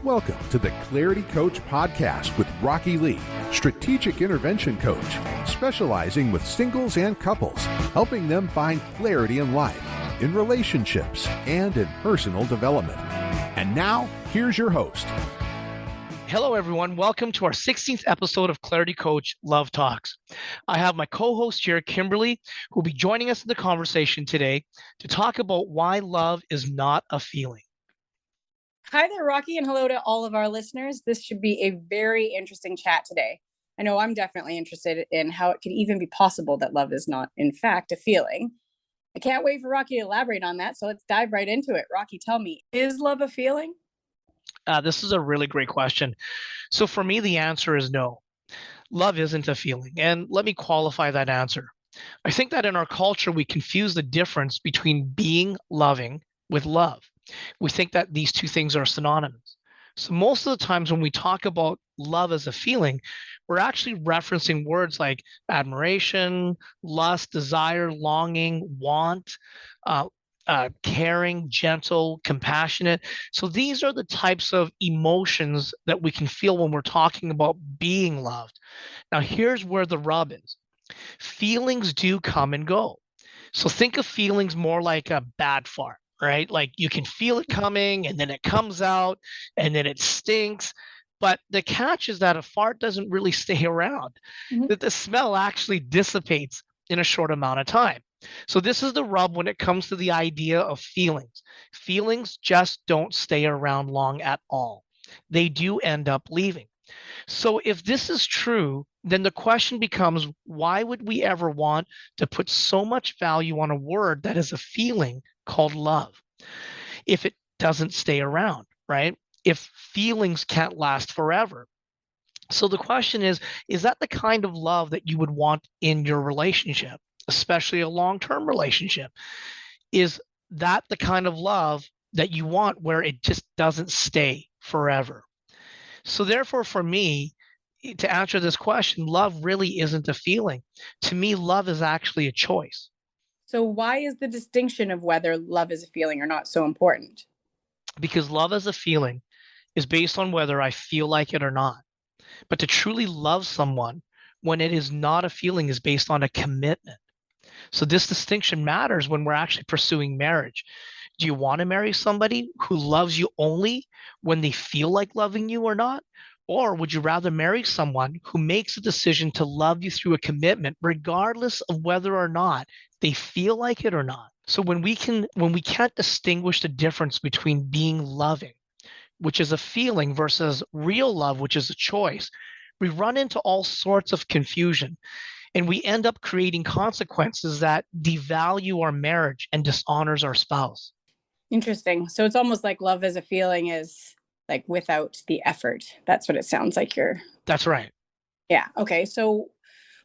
Welcome to the Clarity Coach Podcast with Rockie Lee, strategic intervention coach, specializing with singles and couples, helping them find clarity in life, in relationships, and in personal development. And now, here's your host. Hello, everyone. Welcome to our 16th episode of Clarity Coach Love Talks. I have my co-host here, Kimberly, who will be joining us in the conversation today to talk about why love is not a feeling. Hi there, Rocky, and hello to all of our listeners. This should be a very interesting chat today. I know I'm definitely interested in how it could even be possible that love is not, in fact, a feeling. I can't wait for Rocky to elaborate on that, so let's dive right into it. Rocky, tell me, is love a feeling? This is a really great question. So for me, the answer is no. Love isn't a feeling, and let me qualify that answer. I think that in our culture, we confuse the difference between being loving with love. We think that these two things are synonymous. So most of the times when we talk about love as a feeling, we're actually referencing words like admiration, lust, desire, longing, want, caring, gentle, compassionate. So these are the types of emotions that we can feel when we're talking about being loved. Now, here's where the rub is. Feelings do come and go. So think of feelings more like a bad fart. Right? Like you can feel it coming and then it comes out and then it stinks. But the catch is that a fart doesn't really stay around. That the smell actually dissipates in a short amount of time. So this is the rub when it comes to the idea of feelings. Feelings just don't stay around long at all. They do end up leaving. So if this is true, then the question becomes, why would we ever want to put so much value on a word that is a feeling called love if it doesn't stay around, right? If feelings can't last forever. So the question is that the kind of love that you would want in your relationship, especially a long-term relationship? Is that the kind of love that you want where it just doesn't stay forever? So therefore, for me, to answer this question, love really isn't a feeling. To me, love is actually a choice. So why is the distinction of whether love is a feeling or not so important? Because love as a feeling is based on whether I feel like it or not. But to truly love someone when it is not a feeling is based on a commitment. So this distinction matters when we're actually pursuing marriage. Do you want to marry somebody who loves you only when they feel like loving you or not? Or would you rather marry someone who makes a decision to love you through a commitment, regardless of whether or not they feel like it or not? So when we can't distinguish the difference between being loving, which is a feeling, versus real love, which is a choice, we run into all sorts of confusion. And we end up creating consequences that devalue our marriage and dishonors our spouse. Interesting. So it's almost like love as a feeling is like without the effort. That's what it sounds like you're. That's right. Yeah. Okay. So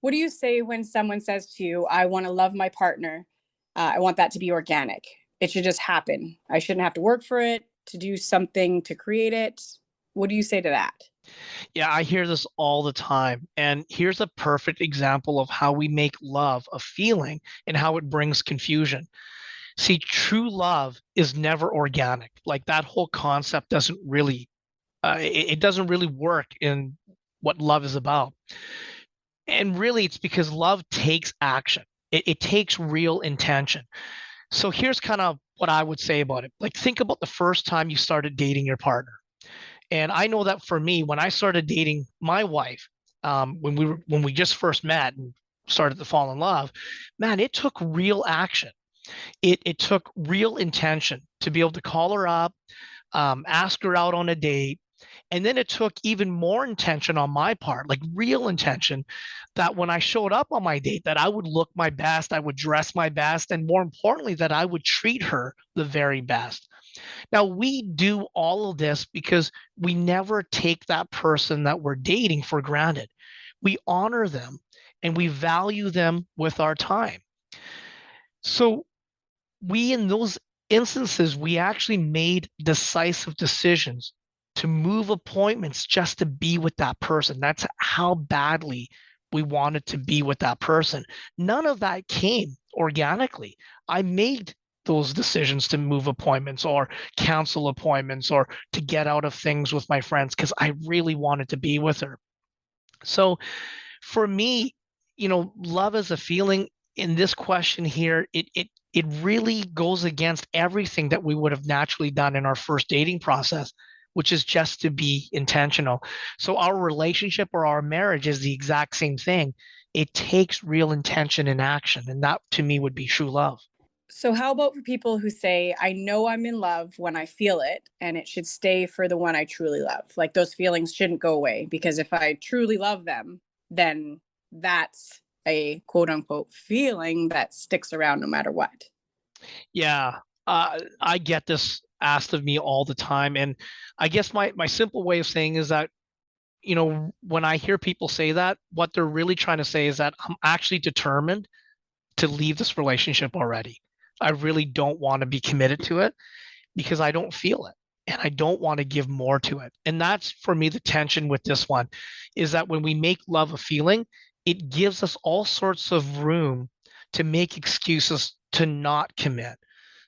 what do you say when someone says to you, I want to love my partner. I want that to be organic. It should just happen. I shouldn't have to work for it, to do something to create it. What do you say to that? Yeah, I hear this all the time. And here's a perfect example of how we make love a feeling and how it brings confusion. See, true love is never organic. Like that whole concept doesn't really, it doesn't really work in what love is about. And really, it's because love takes action. It takes real intention. So here's kind of what I would say about it. Like think about the first time you started dating your partner. And I know that for me, when I started dating my wife, when we just first met and started to fall in love, man, it took real action. It took real intention to be able to call her up, ask her out on a date. And then it took even more intention on my part, like real intention, that when I showed up on my date, that I would look my best, I would dress my best, and more importantly, that I would treat her the very best. Now, we do all of this because we never take that person that we're dating for granted. We honor them and we value them with our time. So in those instances, we actually made decisive decisions to move appointments just to be with that person. That's how badly we wanted to be with that person. None of that came organically. I made those decisions to move appointments or cancel appointments or to get out of things with my friends because I really wanted to be with her. So for me, love is a feeling. In this question here, it really goes against everything that we would have naturally done in our first dating process, which is just to be intentional. So our relationship or our marriage is the exact same thing. It takes real intention and action, and that to me would be true love. So, how about for people who say, I know I'm in love when I feel it, and it should stay for the one I truly love? Like those feelings shouldn't go away because if I truly love them, then that's a quote unquote feeling that sticks around no matter what. Yeah, I get this asked of me all the time, and I guess my simple way of saying is that when I hear people say that, what they're really trying to say is that I'm actually determined to leave this relationship already. I really don't want to be committed to it because I don't feel it and I don't want to give more to it. And that's for me the tension with this one is that when we make love a feeling, it gives us all sorts of room to make excuses to not commit,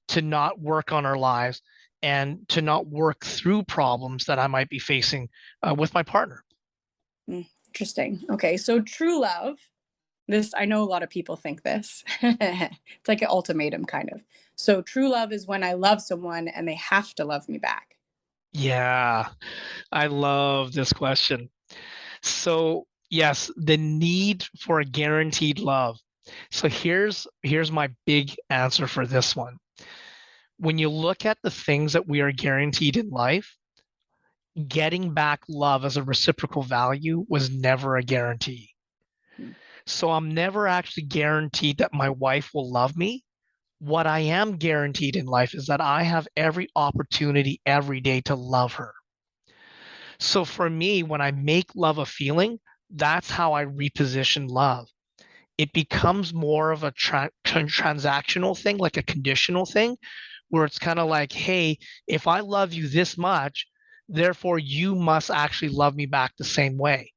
to not work on our lives, and to not work through problems that I might be facing with my partner. Interesting. Okay. So, true love, this, I know a lot of people think this. It's like an ultimatum kind of. So, true love is when I love someone and they have to love me back. Yeah, I love this question. So, yes, the need for a guaranteed love. So here's my big answer for this one. When you look at the things that we are guaranteed in life, getting back love as a reciprocal value was never a guarantee. Hmm. So I'm never actually guaranteed that my wife will love me. What I am guaranteed in life is that I have every opportunity every day to love her. So for me, when I make love a feeling, that's how I reposition love. It becomes more of a transactional thing, like a conditional thing, where it's kind of like, hey, if I love you this much, therefore you must actually love me back the same way.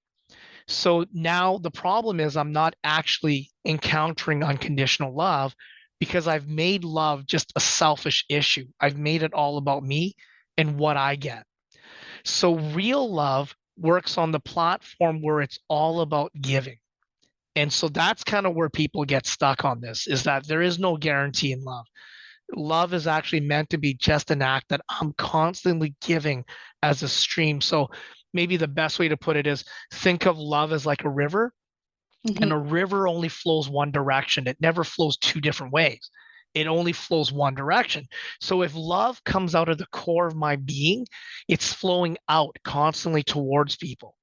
So now the problem is I'm not actually encountering unconditional love because I've made love just a selfish issue. I've made it all about me and what I get. So real love works on the platform where it's all about giving. And so that's kind of where people get stuck on this is that there is no guarantee in love. Love is actually meant to be just an act that I'm constantly giving as a stream. So maybe the best way to put it is think of love as like a river, and a Mhm. river only flows one direction. It never flows two different ways. It only flows one direction. So if love comes out of the core of my being, it's flowing out constantly towards people.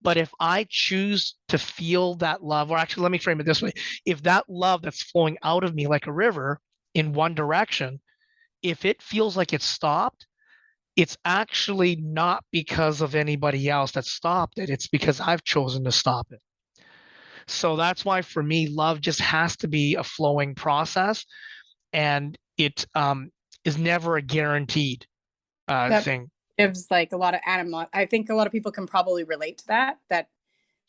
But if I choose to feel that love, or actually, let me frame it this way, if that love that's flowing out of me like a river in one direction, if it feels like it's stopped, it's actually not because of anybody else that stopped it. It's because I've chosen to stop it. So that's why for me, love just has to be a flowing process, and it is never a guaranteed That thing. gives like a lot of animal. I think a lot of people can probably relate to that. That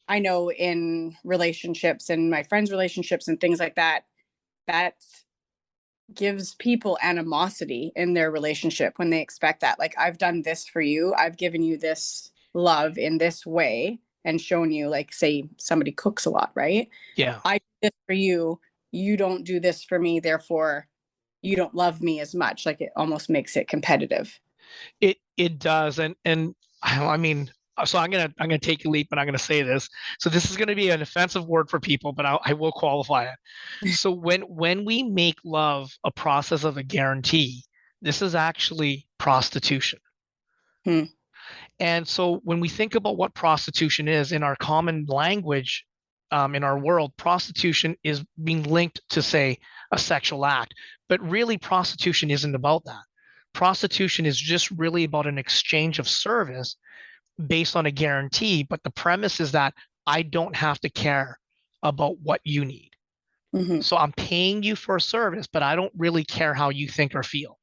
I know in relationships and my friends' relationships and things like that, that gives people animosity in their relationship when they expect that. Like, I've done this for you, I've given you this love in this way and shown you, like, say somebody cooks a lot, right? Yeah. I do this for you, you don't do this for me, therefore you don't love me as much. Like, it almost makes it competitive. It does, and I mean, so I'm gonna take a leap, and I'm gonna say this. So this is gonna be an offensive word for people, but I will qualify it. So when we make love a process of a guarantee, this is actually prostitution. Hmm. And so when we think about what prostitution is in our common language, in our world, prostitution is being linked to, say, a sexual act. But really, prostitution isn't about that. Prostitution is just really about an exchange of service based on a guarantee. But the premise is that I don't have to care about what you need. Mhm. So I'm paying you for a service, but I don't really care how you think or feel.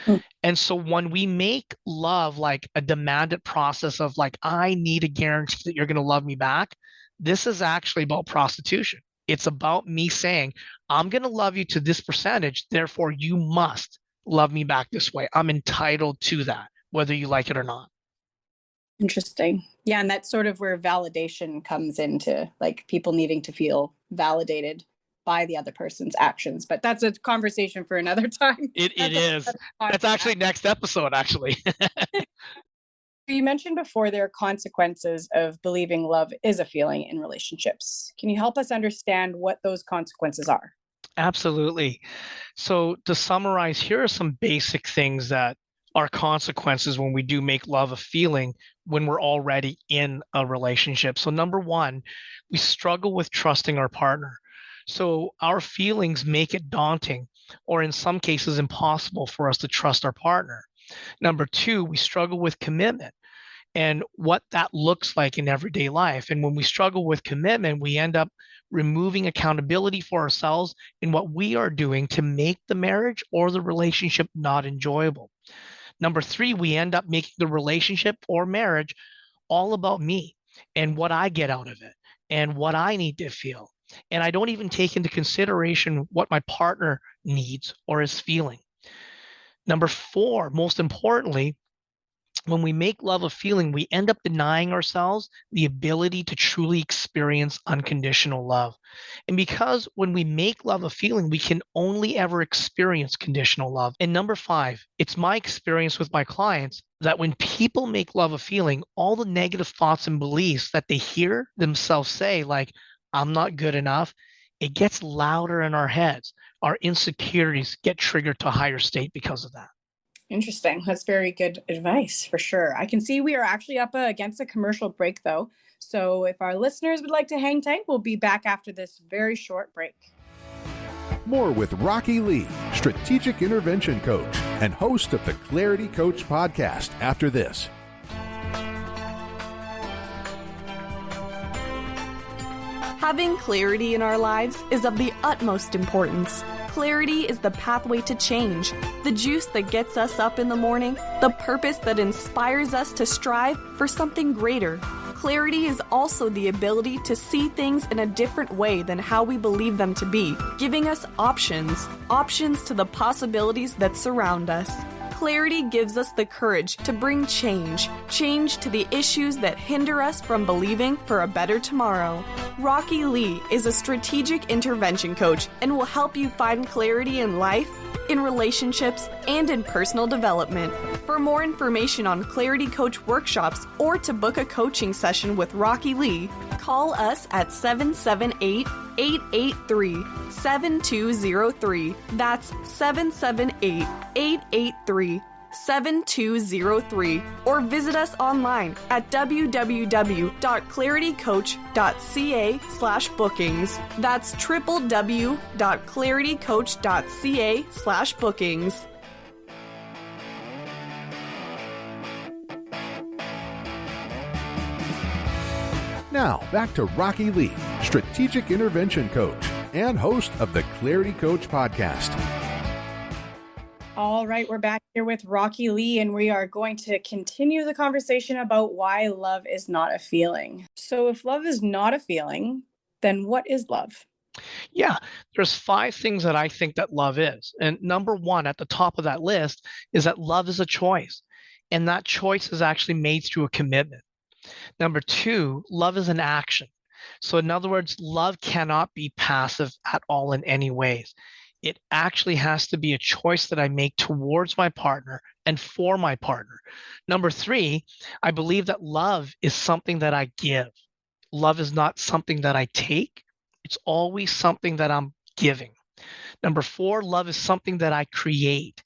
Mm. And so when we make love like a demanded process of like, I need a guarantee that you're going to love me back, this is actually about prostitution. It's about me saying, I'm going to love you to this percentage. Therefore, you must love me back this way. I'm entitled to that, whether you like it or not. Interesting. Yeah. And that's sort of where validation comes into, like, people needing to feel validated by the other person's actions. But that's a conversation for another time. It is. That's actually next episode, actually. You mentioned before there are consequences of believing love is a feeling in relationships. Can you help us understand what those consequences are? Absolutely. So to summarize, here are some basic things that are consequences when we do make love a feeling when we're already in a relationship. So number one, we struggle with trusting our partner. So our feelings make it daunting, or in some cases impossible, for us to trust our partner. Number two, we struggle with commitment and what that looks like in everyday life. And when we struggle with commitment, we end up removing accountability for ourselves in what we are doing to make the marriage or the relationship not enjoyable. Number three, we end up making the relationship or marriage all about me and what I get out of it and what I need to feel. And I don't even take into consideration what my partner needs or is feeling. Number four, most importantly, when we make love a feeling, we end up denying ourselves the ability to truly experience unconditional love. And because when we make love a feeling, we can only ever experience conditional love. And number five, it's my experience with my clients that when people make love a feeling, all the negative thoughts and beliefs that they hear themselves say, like, I'm not good enough, it gets louder in our heads. Our insecurities get triggered to a higher state because of that. Interesting. That's very good advice for sure. I can see we are actually up against a commercial break, though. So if our listeners would like to hang tight, we'll be back after this very short break. More with Rockie Lee, strategic intervention coach and host of the Clarity Coach podcast after this. Having clarity in our lives is of the utmost importance. Clarity is the pathway to change, the juice that gets us up in the morning, the purpose that inspires us to strive for something greater. Clarity is also the ability to see things in a different way than how we believe them to be, giving us options to the possibilities that surround us. Clarity gives us the courage to bring change to the issues that hinder us from believing for a better tomorrow. Rockie Lee is a strategic intervention coach and will help you find clarity in life, in relationships, and in personal development. For more information on Clarity Coach workshops or to book a coaching session with Rockie Lee, call us at 778-883-7203. That's 778-883-7203. Or visit us online at www.claritycoach.ca/bookings. That's www.claritycoach.ca/bookings. Now, back to Rockie Lee, strategic intervention coach and host of the Clarity Coach podcast. All right, we're back here with Rockie Lee, and we are going to continue the conversation about why love is not a feeling. So if love is not a feeling, then what is love? Yeah, there's 5 things that I think that love is. And number 1 at the top of that list is that love is a choice. And that choice is actually made through a commitment. Number 2, love is an action. So in other words, love cannot be passive at all in any ways. It actually has to be a choice that I make towards my partner and for my partner. Number 3, I believe that love is something that I give. Love is not something that I take. It's always something that I'm giving. Number 4, love is something that I create.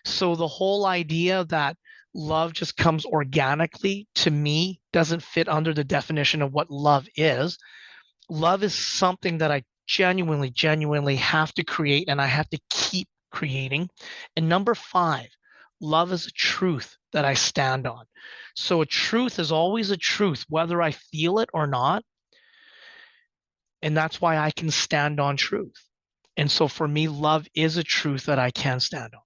So the whole idea that love just comes organically to me doesn't fit under the definition of what love is. Love is something that I genuinely have to create, and I have to keep creating. And number 5, love is a truth that I stand on. So a truth is always a truth, whether I feel it or not. And that's why I can stand on truth. And so for me, love is a truth that I can stand on.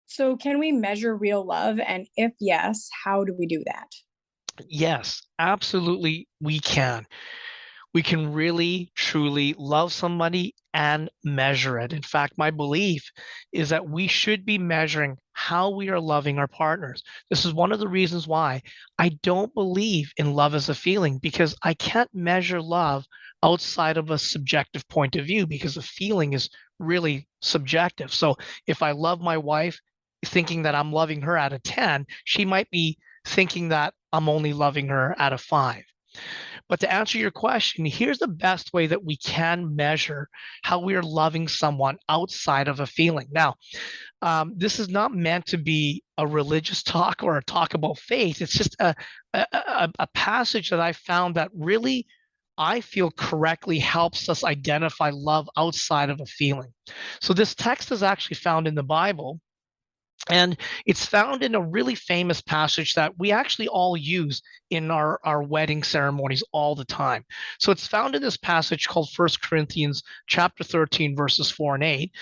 So can we measure real love? And if yes, how do we do that? Yes, absolutely we can. we can really, truly love somebody and measure it. In fact, my belief is that we should be measuring how we are loving our partners. This is one of the reasons why I don't believe in love as a feeling, because I can't measure love outside of a subjective point of view, because a feeling is really subjective. So if I love my wife thinking that I'm loving her out of 10, she might be thinking that I'm only loving her out of 5. But to answer your question, here's the best way that we can measure how we are loving someone outside of a feeling. Now, this is not meant to be a religious talk or a talk about faith. It's just a passage that I found that really, I feel, correctly helps us identify love outside of a feeling. So this text is actually found in the Bible. And it's found in a really famous passage that we actually all use in our wedding ceremonies all the time. So it's found in this passage called 1 Corinthians chapter 13, verses 4 and 8.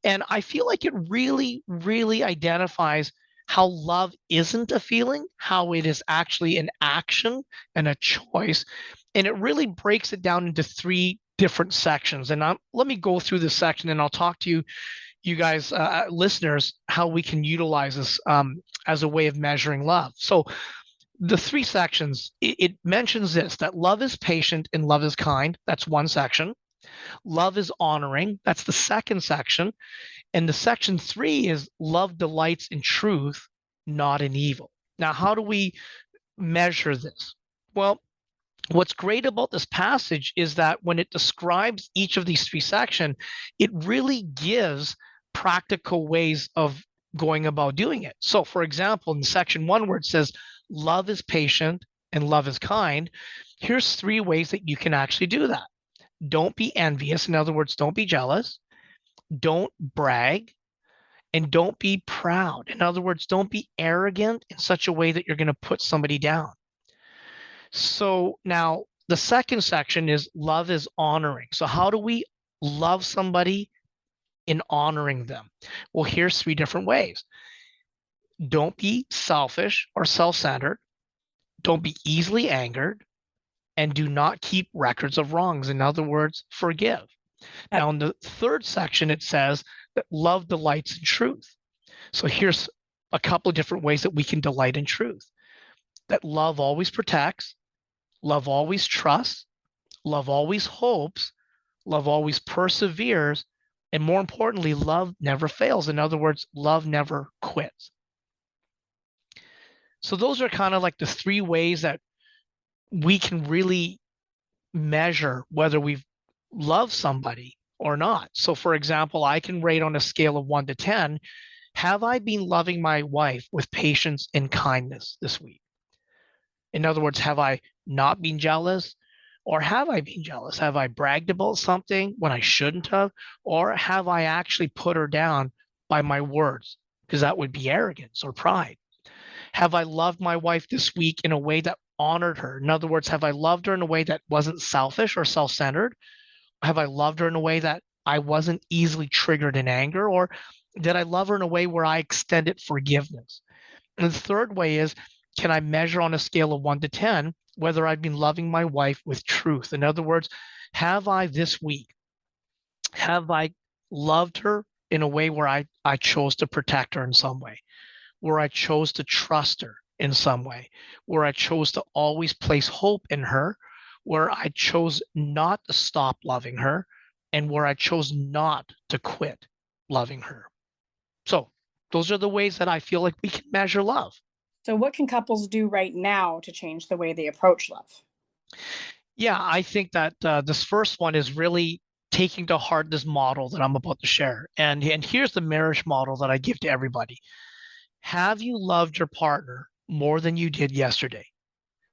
And I feel like it really, really identifies how love isn't a feeling, how it is actually an action and a choice. And it really breaks it down into 3 different sections. And let me go through this section and I'll talk to you guys, listeners, how we can utilize this as a way of measuring love. So the 3 sections, it mentions this, that love is patient and love is kind. That's one section. Love is honoring. That's the second section. And the section 3 is love delights in truth, not in evil. Now, how do we measure this? Well, what's great about this passage is that when it describes each of these 3 sections, it really gives practical ways of going about doing it. So, for example, in section 1, where it says love is patient and love is kind, here's 3 ways that you can actually do that. Don't be envious. In other words, don't be jealous. Don't brag. And don't be proud. In other words, don't be arrogant in such a way that you're going to put somebody down. So now the second section is love is honoring. So how do we love somebody in honoring them? Well, here's 3 different ways. Don't be selfish or self-centered. Don't be easily angered. And do not keep records of wrongs. In other words, forgive. Now, in the third section, it says that love delights in truth. So here's a couple of different ways that we can delight in truth. That love always protects. Love always trusts. Love always hopes. Love always perseveres. And more importantly, love never fails. In other words, love never quits. So those are kind of like the 3 ways that we can really measure whether we've loved somebody or not. So for example, I can rate on a scale of 1 to 10, have I been loving my wife with patience and kindness this week? In other words, have I not been jealous? Or have I been jealous? Have I bragged about something when I shouldn't have? Or have I actually put her down by my words? Because that would be arrogance or pride. Have I loved my wife this week in a way that honored her? In other words, have I loved her in a way that wasn't selfish or self-centered? Have I loved her in a way that I wasn't easily triggered in anger? Or did I love her in a way where I extended forgiveness? And the third way is, can I measure on a scale of 1 to 10 whether I've been loving my wife with truth? In other words, have I this week, have I loved her in a way where I chose to protect her in some way, where I chose to trust her in some way, where I chose to always place hope in her, where I chose not to stop loving her, and where I chose not to quit loving her? So those are the ways that I feel like we can measure love. So what can couples do right now to change the way they approach love? Yeah, I think that this first one is really taking to heart this model that I'm about to share. And here's the marriage model that I give to everybody. Have you loved your partner more than you did yesterday?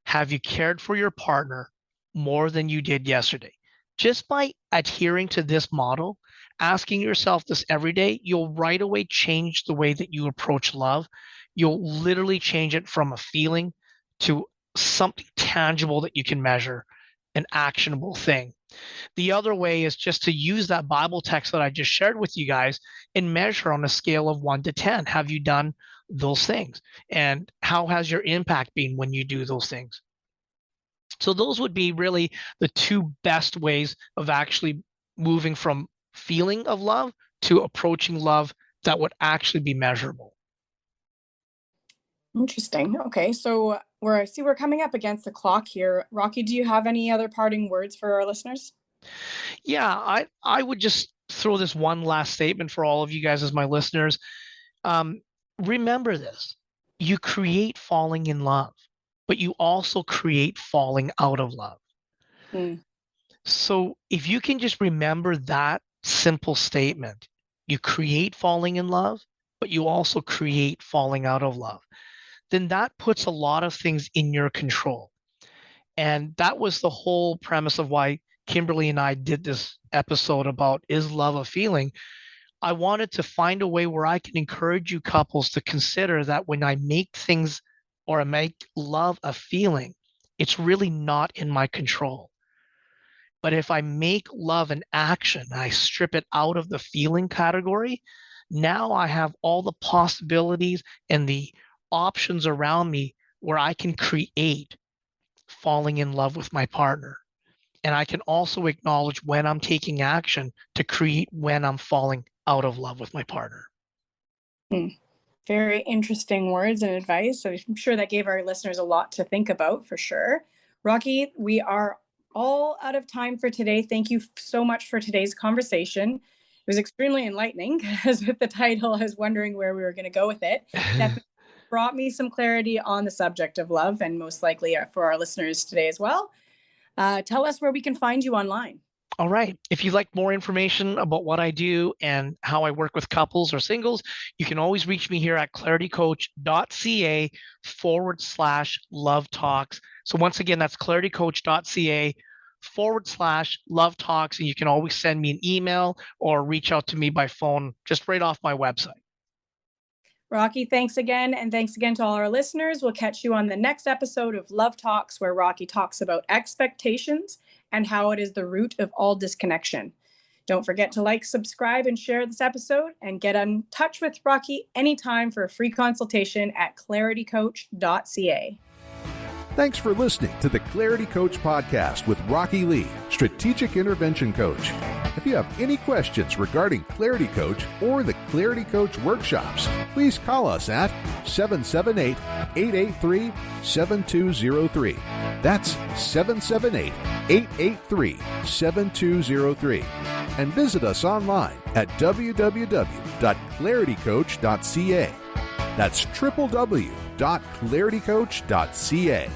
Have you cared for your partner more than you did yesterday? Just by adhering to this model, asking yourself this every day, you'll right away change the way that you approach love. You'll literally change it from a feeling to something tangible that you can measure, an actionable thing. The other way is just to use that Bible text that I just shared with you guys and measure on a scale of 1 to 10. Have you done those things? And how has your impact been when you do those things? So those would be really the two best ways of actually moving from feeling of love to approaching love that would actually be measurable. Interesting. Okay, so we're coming up against the clock here. Rocky, do you have any other parting words for our listeners? Yeah, I would just throw this one last statement for all of you guys as my listeners. Um, Remember this: you create falling in love, but you also create falling out of love. Mm, So if you can just remember that simple statement, you create falling in love, but you also create falling out of love, then that puts a lot of things in your control. And that was the whole premise of why Kimberly and I did this episode about is love a feeling? I wanted to find a way where I can encourage you couples to consider that when I make things or I make love a feeling, it's really not in my control. But if I make love an action, I strip it out of the feeling category, now I have all the possibilities and the options around me where I can create falling in love with my partner. And I can also acknowledge when I'm taking action to create when I'm falling out of love with my partner. Very interesting words and advice. So I'm sure that gave our listeners a lot to think about for sure. Rocky, we are all out of time for today. Thank you so much for today's conversation. It was extremely enlightening because with the title, I was wondering where we were going to go with it. Definitely brought me some clarity on the subject of love and most likely for our listeners today as well. Tell us where we can find you online. All right. If you'd like more information about what I do and how I work with couples or singles, you can always reach me here at claritycoach.ca/love talks. So once again, that's claritycoach.ca/love talks. And you can always send me an email or reach out to me by phone just right off my website. Rocky, thanks again. And thanks again to all our listeners. We'll catch you on the next episode of Love Talks, where Rocky talks about expectations and how it is the root of all disconnection. Don't forget to like, subscribe, and share this episode, and get in touch with Rocky anytime for a free consultation at claritycoach.ca. Thanks for listening to the Clarity Coach Podcast with Rockie Lee, Strategic Intervention Coach. If you have any questions regarding Clarity Coach or the Clarity Coach workshops, please call us at 778-883-7203. That's 778-883-7203. And visit us online at www.claritycoach.ca. That's www.claritycoach.ca.